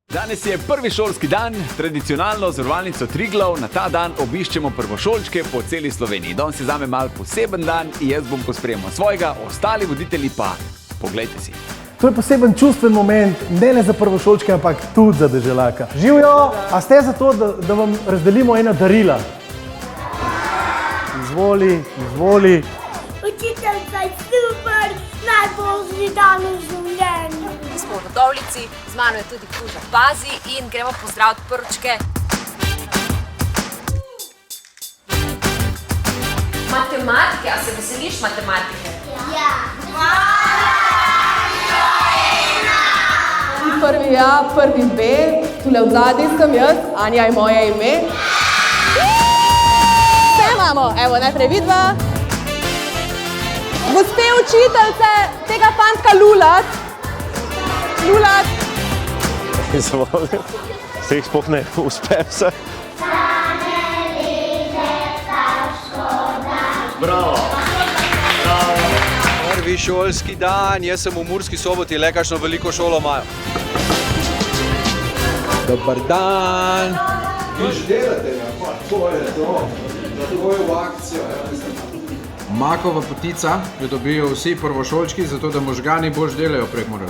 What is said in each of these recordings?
Danes je prvi šolski dan, tradicionalno zavarovalnico Triglav na ta dan obiščemo prvošolčke po celi Sloveniji. Danes je zame mal poseben dan in jaz bom pospremil svojega, ostali voditelji pa poglejte si. To je poseben čustven moment, ne le za prvošolčke, ampak tudi za deželaka. Živjo, a ste za to, da vam razdelimo ena darila? Izvoli. Učiteljca je super, najboljši dan v življenju. Mi smo v Radovljici, z mano je tudi Kruža Pazi in gremo pozdraviti prvočke. Matematike, a se veseliš matematike? Ja. Prvi A, prvi B, tule v zadnji sem jaz, Anja je moje ime. Vse imamo, evo najprej vidva. Gospe učiteljce, tega fantka Lulat. Izvolim. Se jih sploh ne uspe vse. Bravo! Prvi šolski dan, jaz sem v Murski Soboti, le kakšno veliko šolo imajo. Dobar dan! Viš delate, ja, to je to. To je v akcijo. Makova potica jo dobijo vsi prvošolčki, zato da možgani boljš delajo prek Murov.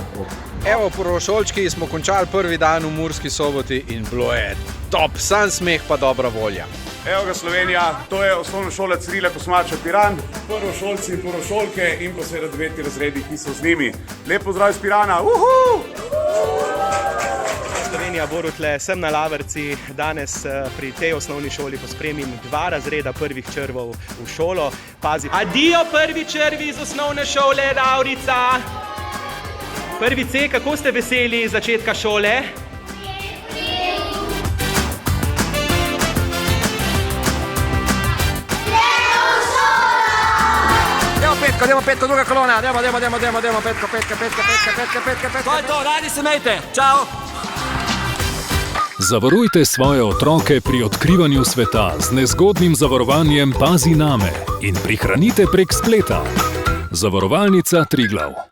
Evo, prvošolčki smo končali prvi dan v Murski Soboti in bilo je top, sam smeh pa dobra volja. Evo ga Slovenija, to je osnovna šola Cirila Kosmača Piran, prvošolci in prvošolke in pa seveda 9. razredi, ki so z njimi. Lep pozdrav iz Pirana, uhu! Slovenija, Borutle, sem na Laverci, danes pri tej osnovni šoli pospremim 2 razreda prvih črvov v šolo. Pazi, adijo prvi črvi iz osnovne šole Ravrica! Prvi C, kako ste veseli začetka šole? Dajmo petko, druga kolona, dajmo, petko. To je to, radi se mejte, čau! Zavarujte svoje otroke pri odkrivanju sveta z nezgodnim zavarovanjem Pazi name in prihranite prek spleta. Zavarovalnica Triglav.